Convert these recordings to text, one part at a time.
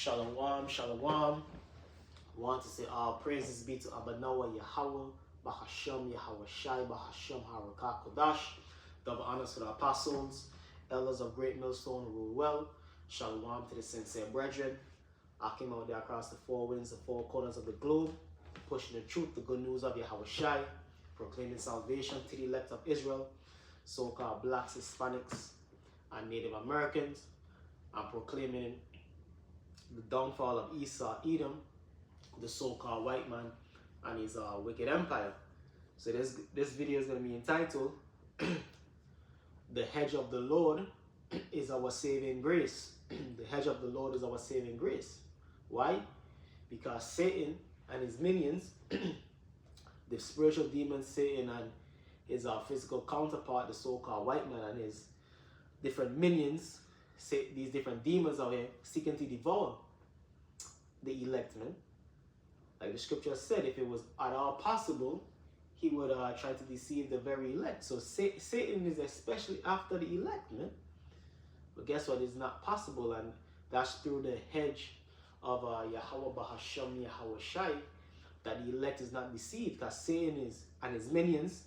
Shalom, shalom. Want to say all praises be to Abanawa Yahweh, Bahashem Yahweh Shai, Bahashem Harakah Kodash. Double honors to the apostles, elders of Great Millstone who rule well. Shalom to the sincere brethren. I came out there across the four winds, the four corners of the globe, pushing the truth, the good news of Yahweh Shai, proclaiming salvation to the elect of Israel, so-called blacks, Hispanics, and Native Americans, and proclaiming the downfall of Esau, Edom, the so-called white man, and his wicked empire. So this video is going to be entitled, The Hedge of the Lord is Our Saving Grace. The hedge of the Lord is our saving grace. Why? Because Satan and his minions, the spiritual demon Satan and his physical counterpart, the so-called white man, and his different minions, these different demons out here seeking to devour the elect, man. Like the scripture said, if it was at all possible, he would try to deceive the very elect. So Satan is especially after the elect, man. But guess what? It's not possible, and that's through the hedge of Yahweh Bahashem Yahweh Shai that the elect is not deceived, because Satan is and his minions,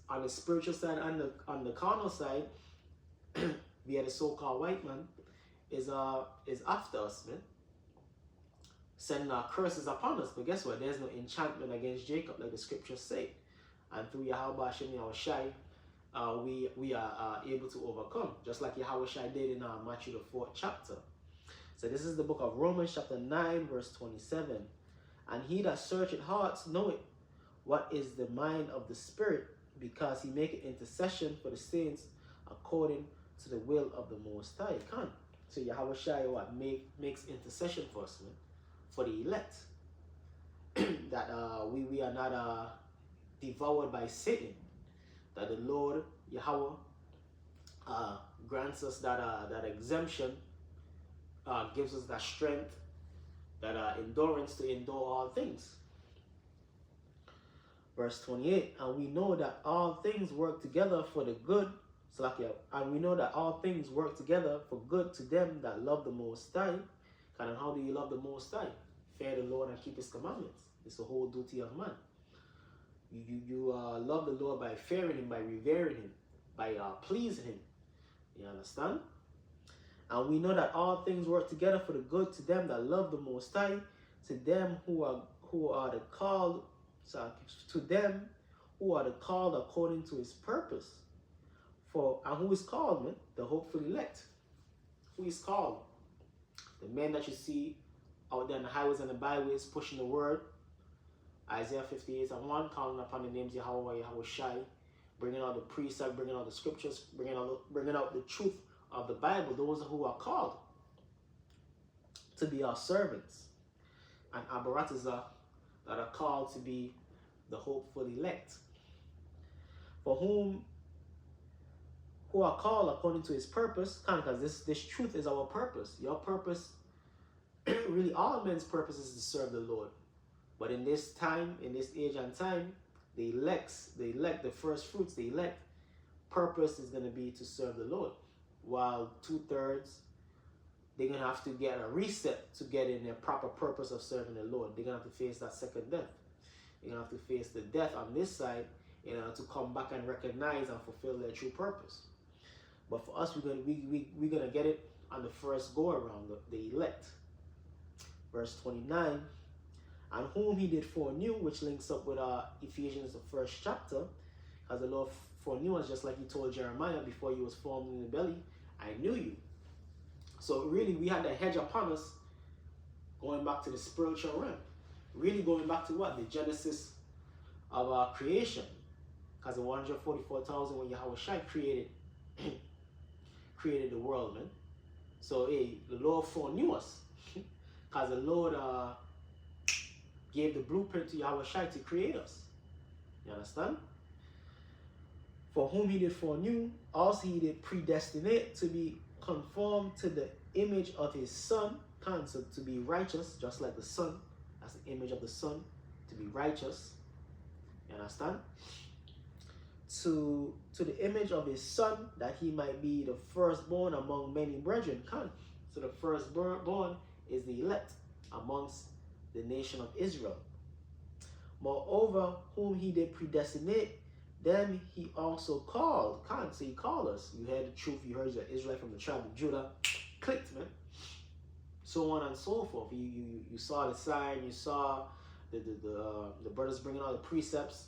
on the spiritual side and on the carnal side, via the so-called white man, is after us, man, sending our curses upon us. But guess what? There's no enchantment against Jacob, like the scriptures say. And through Yahweh Hashem Yahweh Shai, we are able to overcome, just like Yahweh Shai did in Matthew the 4th chapter. So this is the book of Romans chapter 9 verse 27. And he that searcheth hearts knoweth what is the mind of the Spirit, because he maketh intercession for the saints according to the will of the Most High. So Yahweh Shai what makes intercession for us, man, for the elect, that we are not devoured by Satan, that the Lord Yahweh grants us that exemption, gives us that strength, that endurance to endure all things. Verse 28, and we know that all things work together for the good, and we know that all things work together for good to them that love the Most High. And how do you love the Most High? Fear the Lord and keep His commandments. It's the whole duty of man. You love the Lord by fearing Him, by revering Him, by pleasing Him. You understand? And we know that all things work together for the good to them that love the Most High, to them who are the called, to them who are the called according to His purpose. And who is called, man? The hopeful elect. Who is called? The men that you see out there on the highways and the byways pushing the word. Isaiah 58:1, calling upon the names of Yahweh, Yahweh Shai, bringing out the precept, bringing out the scriptures, bringing out the truth of the Bible. Those who are called to be our servants, and Abaratazah, that are called to be the hopeful elect, for who are called according to His purpose. Because this truth is our purpose. Your purpose, really all men's purpose, is to serve the Lord. But in this time, in this age and time, the elect, the first fruits, the elect, purpose is going to be to serve the Lord. While 2/3, they're going to have to get a reset to get in their proper purpose of serving the Lord. They're going to have to face that second death. They're going to have to face the death on this side in order to come back and recognize and fulfill their true purpose. But for us, we're going to get it on the first go around, the elect. Verse 29, and whom He did foreknew, which links up with Ephesians, the 1st chapter, because the Lord foreknew us, just like He told Jeremiah, before you was formed in the belly, I knew you. So really, we had the hedge upon us, going back to the spiritual realm. Really going back to what? The genesis of our creation. Because the 144,000 when Yahweh Shai created the world, man. So the Lord foreknew us. Because the Lord gave the blueprint to Yahweh Shai to create us. You understand? For whom He did foreknew, also He did predestinate to be conformed to the image of His Son, so to be righteous, just like the Son. That's the image of the Son, to be righteous. You understand? To the image of His Son, that He might be the firstborn among many brethren. So the firstborn is the elect amongst the nation of Israel. Moreover, whom he did predestinate, them he also called. Can't say he called us. You heard the truth. You heard the Israelite from the tribe of Judah. Clicked, man. So on and so forth. You saw the sign. You saw the brothers bringing all the precepts,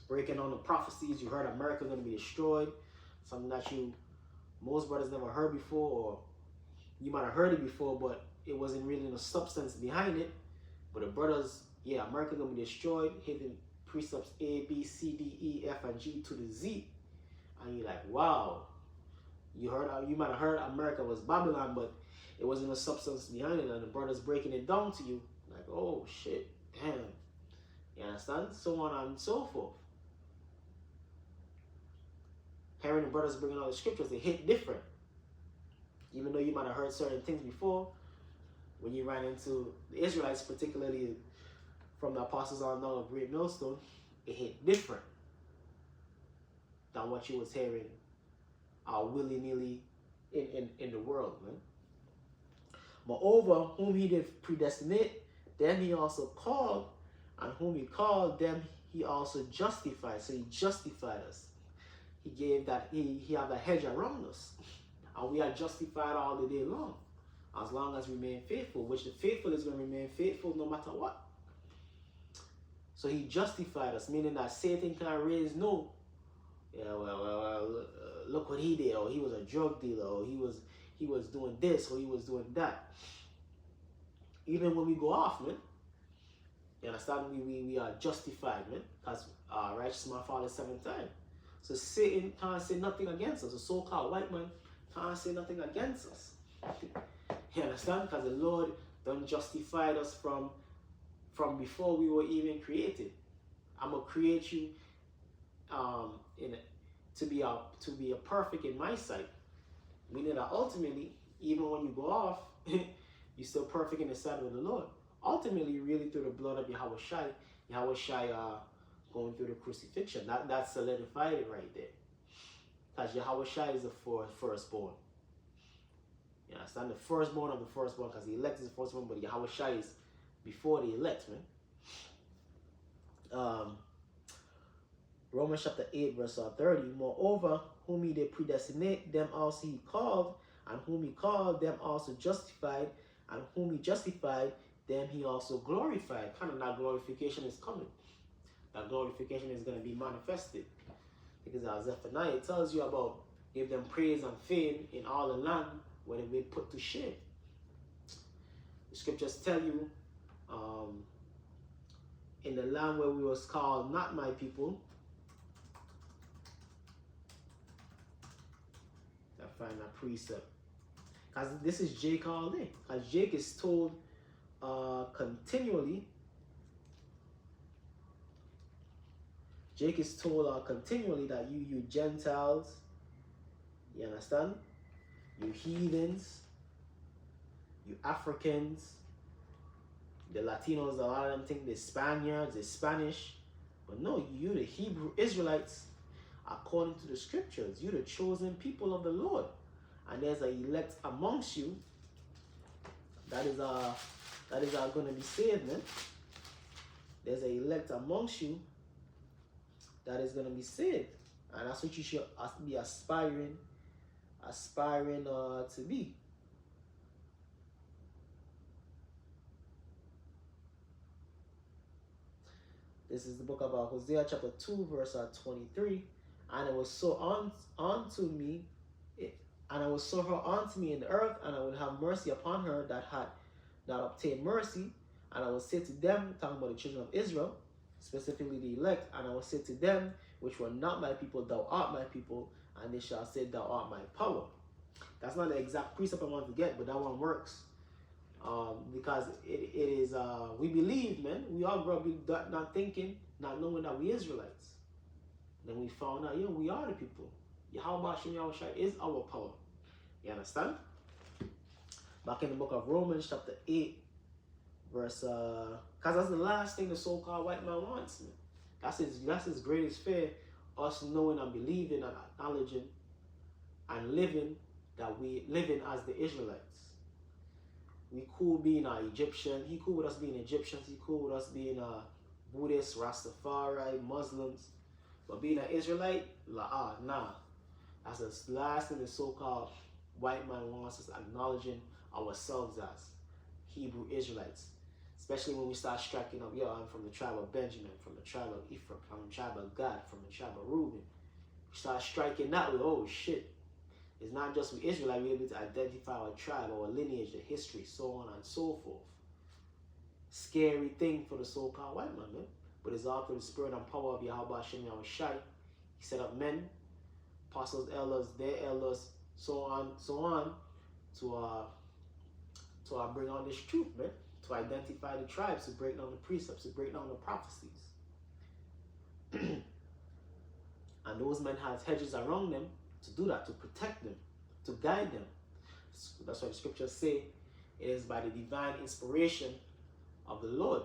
breaking on the prophecies. You heard America going to be destroyed. Something that most brothers never heard before, or you might have heard it before, but it wasn't really no substance behind it. But the brothers, yeah, America gonna be destroyed, hitting precepts A, B, C, D, E, F, and G to the Z, and you're like, wow. You might have heard America was Babylon, but it wasn't a substance behind it, and the brothers breaking it down to you, like, oh shit, damn. You understand? So on and so forth. Hearing the brothers bringing all the scriptures, they hit different. Even though you might have heard certain things before, when you ran into the Israelites, particularly from the apostles on down of Great Millstone, it hit different than what you was hearing willy-nilly in the world, man. Moreover, whom he did predestinate, them he also called, and whom he called, them he also justified. So he justified us. He gave that, he had a hedge around us. And we are justified all the day long as we remain faithful, which the faithful is going to remain faithful no matter what. So he justified us, meaning that Satan can't raise no, look what he did, or he was a drug dealer, or he was doing this, or he was doing that. Even when we go off, man, you understand, we are justified, man, because righteous man fallen 7 times. So Satan can't say nothing against us. A so-called white man can't say nothing against us. You understand? Because the Lord done justified us from before we were even created. I'm gonna create you to be a perfect in my sight. Meaning that ultimately, even when you go off, you're still perfect in the sight of the Lord. Ultimately, really through the blood of Yahweh going through the crucifixion. That solidified it right there. Because Yahweh is the firstborn. You understand? The firstborn of the firstborn, because the elect is the firstborn, but Yahweh is before the elect, man. Romans chapter 8, verse 30. Moreover, whom he did predestinate, them also he called, and whom he called, them also justified, and whom he justified, them he also glorified. Kind of that glorification is coming. That glorification is going to be manifested. Because as Zephaniah tells you about, give them praise and fame in all the land where they've been put to shame. The scriptures tell you, in the land where we was called not my people, I find that precept. Because this is Jake all day. Because Jake is told continually, that you Gentiles, you understand? You heathens, you Africans, the Latinos, a lot of them think they're Spaniards, they're Spanish. But no, you the Hebrew Israelites, according to the scriptures, you the chosen people of the Lord. And there's an elect amongst you that is going to be saved, man. There's an elect amongst you that is going to be saved. And that's what you should be aspiring to be. This is the book of Hosea chapter 2 verse 23. And it was so unto me, and I will sow her unto me in the earth, and I will have mercy upon her that had not obtained mercy. And I will say to them, talking about the children of Israel, specifically the elect, and I will say to them, which were not my people, thou art my people, and they shall say, thou art my power. That's not the exact precept I want to get, but that one works. Because it is, we believe, man, we all grew up not thinking, not knowing that we Israelites. Then we found out, we are the people. Yahweh is our power. You understand? Back in the book of Romans chapter 8, verse, because that's the last thing the so-called white man wants, man. That's his greatest fear, us knowing and believing and acknowledging and living that we living as the Israelites. We cool being Egyptian. He cool with us being Egyptians. He cool with us being Buddhists, Rastafari, Muslims. But being an Israelite, nah. That's the last thing the so-called white man wants us acknowledging ourselves as Hebrew Israelites. Especially when we start striking up, yo, I'm from the tribe of Benjamin, from the tribe of Ephraim, from the tribe of Gad, from the tribe of Reuben. We start striking that way, oh shit. It's not just we Israelite, we're able to identify our tribe, our lineage, the history, so on and so forth. Scary thing for the so-called white man, man. But it's all through the spirit and power of Yahweh Hashem Yahushai. He set up men, apostles, elders, their elders, so on, to bring on this truth, man. To identify the tribes, to break down the precepts, to break down the prophecies. And those men had hedges around them to do that, to protect them, to guide them. That's why the scriptures say it is by the divine inspiration of the Lord.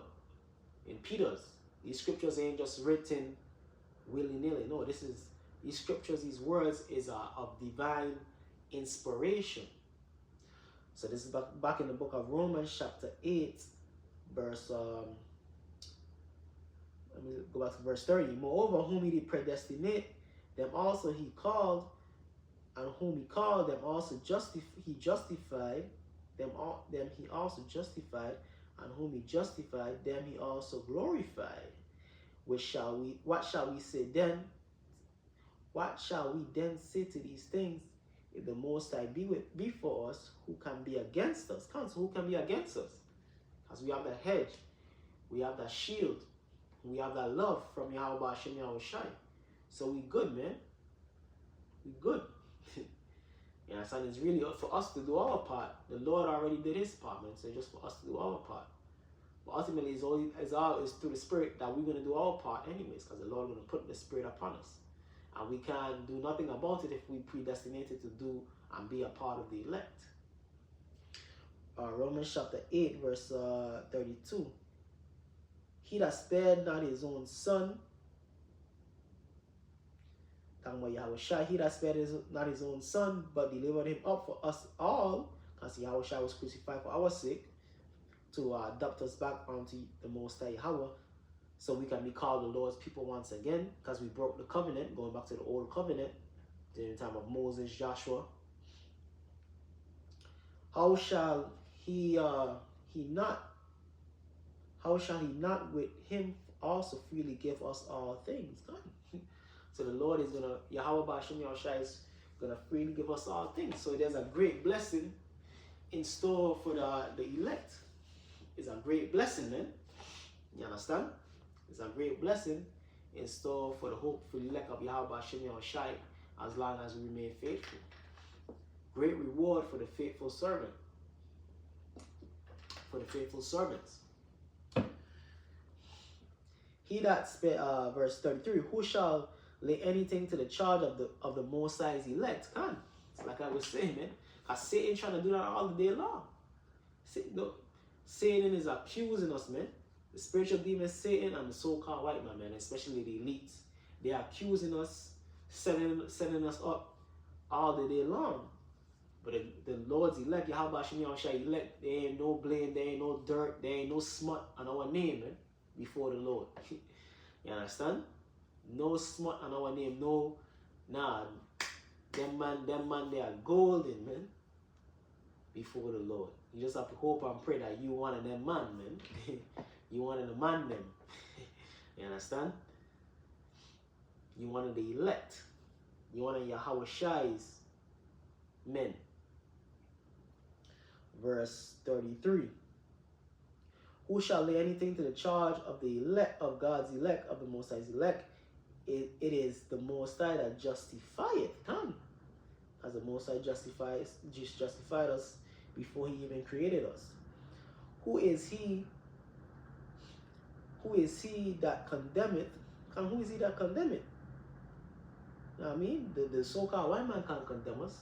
In Peter's, these scriptures ain't just written willy-nilly. No, these scriptures, these words is of divine inspiration. So this is back in the book of Romans chapter 8, verse, let me go back to verse 30. Moreover, whom he did predestinate, them also he called, and whom he called, them also he justified, them he also justified, and whom he justified, them he also glorified. What shall we say then? What shall we then say to these things? If the Most High be for us, who can be against us? So who can be against us? Because we have that hedge, we have that shield, we have that love from Yahweh Hashem Yahushai. So we good, man. We good. You understand? It's really up for us to do our part. The Lord already did his part, man. So it's just for us to do our part. But ultimately, it's through the Spirit that we're going to do our part anyways, because the Lord is going to put the Spirit upon us. And we can't do nothing about it if we predestinated to do and be a part of the elect. Romans chapter 8, verse 32. He that spared not his own son, talking about Yahushua, he that spared not his own son, but delivered him up for us all, because Yahushua was crucified for our sake, to adopt us back onto the Most High Yahweh, so we can be called the Lord's people once again, because we broke the covenant, going back to the old covenant, during the time of Moses, Joshua. How shall he not with him also freely give us all things? So the Lord is gonna, Yahweh Hashem Yahushai is gonna freely give us all things. So there's a great blessing in store for the elect. It's a great blessing, man. You understand? It's a great blessing in store for the hope for the elect of Yahweh Hashem Yahushai, as long as we remain faithful. Great reward for the faithful servant. For the faithful servants. He that verse 33, who shall lay anything to the charge of the Most High's elect? Can. It's like I was saying, man. Because Satan trying to do that all the day long. Satan is accusing us, man. The spiritual demon Satan and the so-called white man, especially the elites. They are accusing us, setting us up all the day long. But the Lord's elect, Yahweh Hashem Yahushai elect, there ain't no blame, there ain't no dirt, there ain't no smut on our name, man, before the Lord. You understand? No smut on our name, no, nah. Them man, they are golden, man, before the Lord. You just have to hope and pray that you one of them man, man. You one of the man them. You understand? You one of the elect. You one of Yahushai's men. Verse 33. Who shall lay anything to the charge of the elect, of God's elect, of the Most High's elect? It is the Most High that justifieth. Come. As the Most High justified us before he even created us. Who is he that condemneth? And who is he that condemneth? You know what I mean? The so-called white man can't condemn us.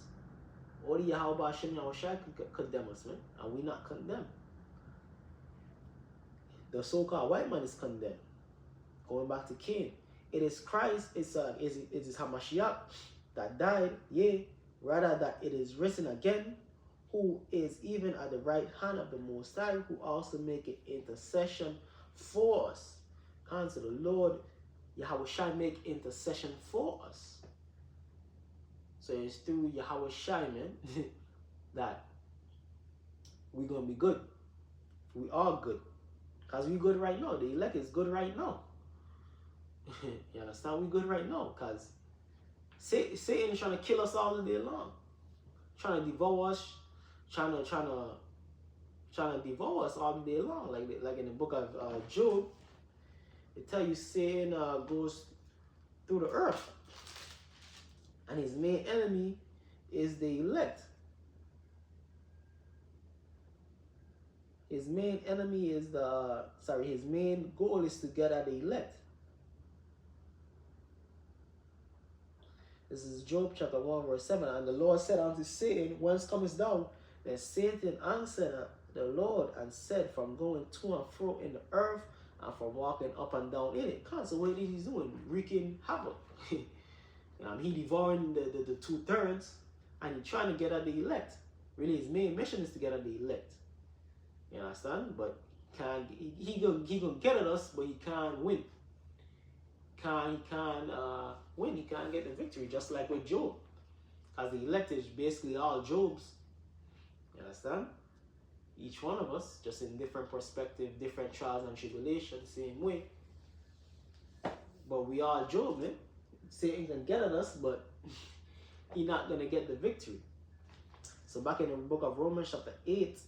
Only Yahweh Hashem Yahushai can condemn us, man. And we not condemned. The so-called white man is condemned. Going back to Cain. It is Christ, it is Hamashiach that died, rather that it is written again, who is even at the right hand of the Most High, who also make it intercession for us. Come to the Lord, Yahweh Shai make intercession for us. So it's through Yahweh Shai, man, that we're going to be good. We are good. Because we good right now. The elect is good right now. You understand? We good right now. Because Satan is trying to kill us all the day long. Trying to devour us. Trying to devour us all the day long. Like in the book of Job, it tells you Satan goes through the earth. And his main enemy is the elect. His main enemy is his main goal is to get at the elect. This is Job chapter 1 verse 7. And the Lord said unto Satan, whence comest thou? Then Satan answered the Lord and said, from going to and fro in the earth and from walking up and down in it. So what is he doing? Wreaking havoc. He devouring the 2/3 and he's trying to get at the elect. Really his main mission is to get at the elect. You understand? But he gonna get at us, but he can't win. He can't win. He can't get the victory, just like with Job. Because the elect is basically all Job's. You understand? Each one of us, just in different perspective, different trials and tribulations, same way. But we are Job, man. Satan can get at us, but he's not gonna get the victory. So back in the book of Romans chapter 8,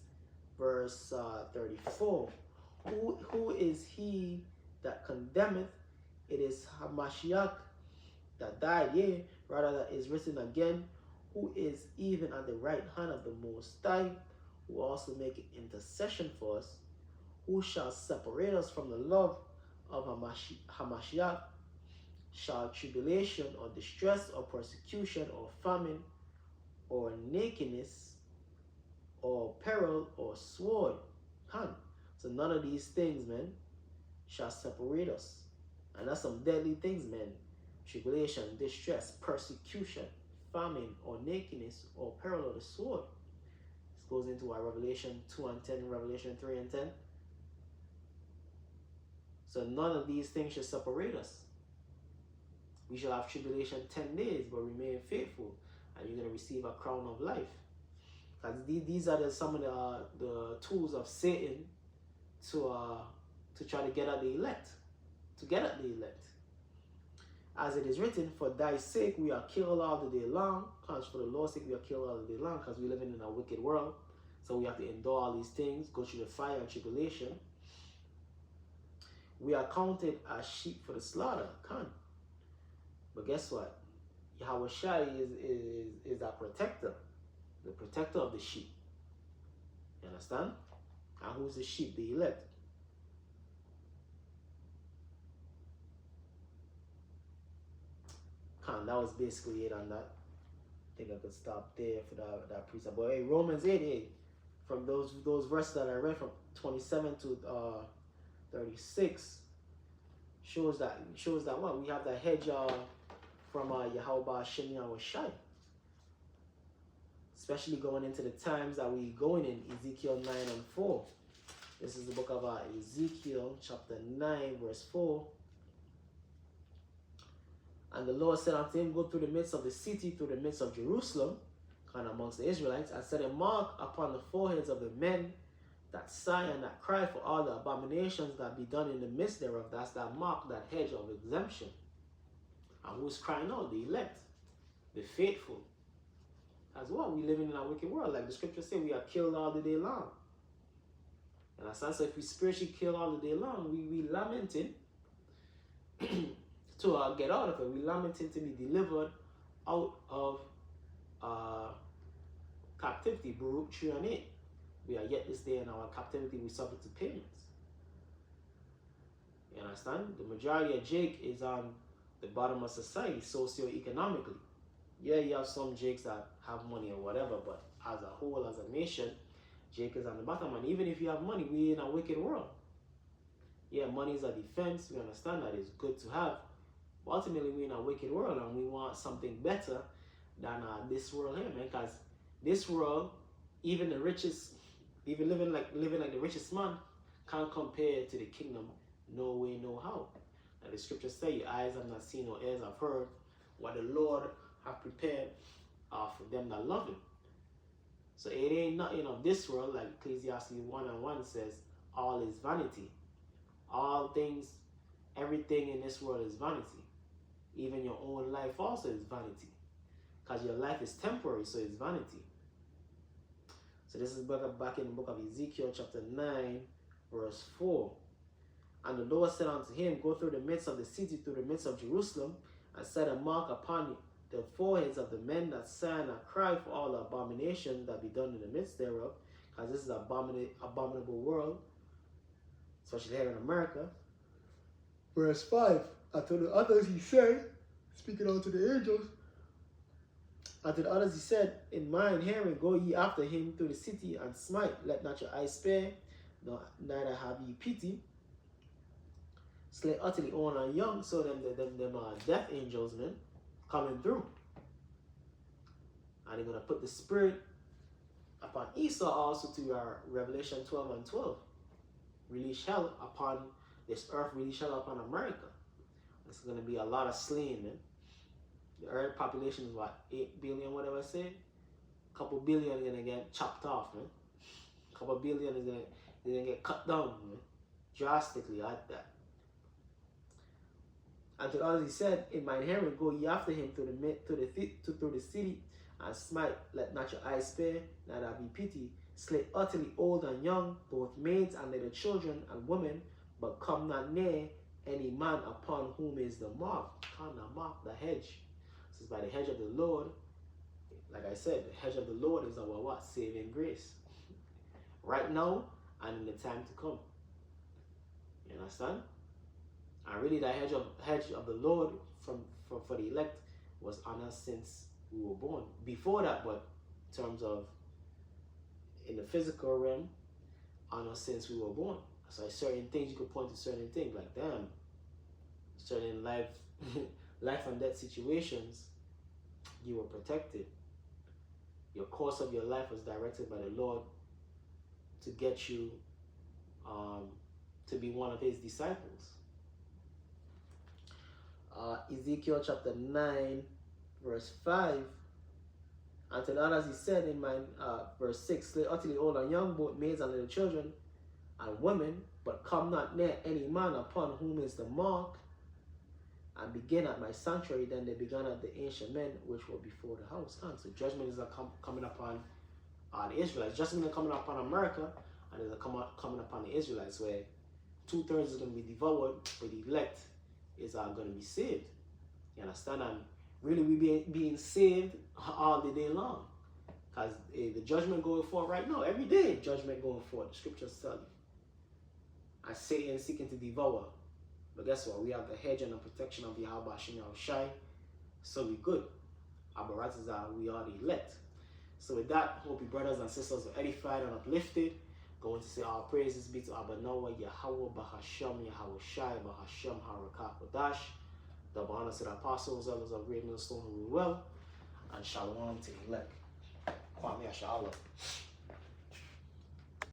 verse 34, who is he that condemneth? It is Hamashiach that died, yea, rather that is written again, who is even at the right hand of the Most High, who also make intercession for us. Who shall separate us from the love of Hamashiach? Shall tribulation or distress or persecution or famine or nakedness or peril or sword? So none of these things, man, shall separate us. And that's some deadly things, man. Tribulation, distress, persecution, famine or nakedness or peril or the sword. This goes into our Revelation 2 and 10, Revelation 3 and 10. So none of these things shall separate us. We shall have tribulation 10 days, but remain faithful, and you're going to receive a crown of life. Because these are some of the tools of Satan to try to get at the elect. To get at the elect. As it is written, for thy sake we are killed all the day long. Because for the Lord's sake we are killed all the day long, because we're living in a wicked world. So we have to endure all these things, go through the fire and tribulation. We are counted as sheep for the slaughter. But guess what? Yahweh Shai is our protector. The protector of the sheep. You understand? And who's the sheep? The elect. That was basically it on that. I think I could stop there for that precept. But hey, Romans 8, from those verses that I read from 27 to 36 shows that what we have the hedge from Yahweh Shem Yahweh Shai. Especially going into the times that we going in, Ezekiel 9 and 4. This is the book of Ezekiel chapter 9 verse 4. And the Lord said unto him, go through the midst of the city, through the midst of Jerusalem, amongst the Israelites, and set a mark upon the foreheads of the men that sigh and that cry for all the abominations that be done in the midst thereof. That's that mark, that hedge of exemption. And who's crying out? The elect, the faithful. As well, we living in a wicked world. Like the scripture says, we are killed all the day long. And as I said, if we spiritually kill all the day long, we lamenting to get out of it. We lamenting to be delivered out of captivity. Baruch 3 and 8. We are yet this day in our captivity, we subject to payments. You understand? The majority of Jake is on the bottom of society, socio-economically. Yeah, you have some Jakes that have money or whatever, but as a whole, as a nation, Jake is on the bottom. And even if you have money, we're in a wicked world. Yeah, money is a defense. We understand that it's good to have. But ultimately, we're in a wicked world and we want something better. than this world here, man. Because this world, even the richest, even living like the richest man, can't compare to the kingdom. No way, no how. And the scriptures say, your eyes have not seen, nor ears have heard what the Lord have prepared for them that love him. So it ain't nothing of this world, like Ecclesiastes 1:1 says, all is vanity. All things, everything in this world is vanity. Even your own life also is vanity. Because your life is temporary, so it's vanity. So this is back in the book of Ezekiel chapter 9, verse 4. And the Lord said unto him, go through the midst of the city, through the midst of Jerusalem, and set a mark upon the foreheads of the men that sigh and cry for all the abominations that be done in the midst thereof, because this is an abominable world, especially here in America. Verse 5, and to the others he said, speaking unto the angels, and to the others he said, in mine hearing, go ye after him through the city, and smite, let not your eyes spare, neither have ye pity. Slay utterly old and young, so them death angels, man, coming through. And they're going to put the spirit upon Esau also to Revelation 12:12. Release hell upon this earth, release hell upon America. There's going to be a lot of slain, man. The earth population is what, 8 billion, whatever I said? A couple billion is going to get chopped off, man. A couple billion is going to get cut down, man. Drastically like that. And to others he said, in mine hearing, go ye after him through the city, and smite, let not your eyes spare, neither be pity. Slay utterly old and young, both maids and little children and women, but come not near any man upon whom is the mark. Come the mark, the hedge. This is by the hedge of the Lord. Like I said, the hedge of the Lord is our what? Saving grace. Right now and in the time to come. You understand? And really the hedge of the Lord for the elect was on us since we were born. Before that, but in terms of in the physical realm, on us since we were born. So certain things, you could point to certain things, like damn, certain life and death situations, you were protected. Your course of your life was directed by the Lord to get you to be one of his disciples. Ezekiel chapter 9, verse 5. And to the others he said in verse 6, slay utterly old and young, both maids and little children and women, but come not near any man upon whom is the mark, and begin at my sanctuary. Then they began at the ancient men which were before the house. So judgment is coming upon the Israelites. Judgment is coming upon America, and it's coming upon the Israelites, where 2/3 is going to be devoured, but the elect is going to be saved. You understand? And really we being saved all the day long. Because the judgment going forth right now, every day judgment going forth, the scriptures tell you. And Satan is seeking to devour. But guess what? We have the hedge and the protection of Yahweh Shai. So we good. We are the elect. So with that, hope you brothers and sisters are edified and uplifted. Going to say our praises be to Abba Noah, Yahweh Bahasham, Yahweh Shai, Bahasham, Harakah, Kodash. Double honor to the apostles, elders of Great Millstone who rule well. And shalom to the elect. Kwame Ashallah.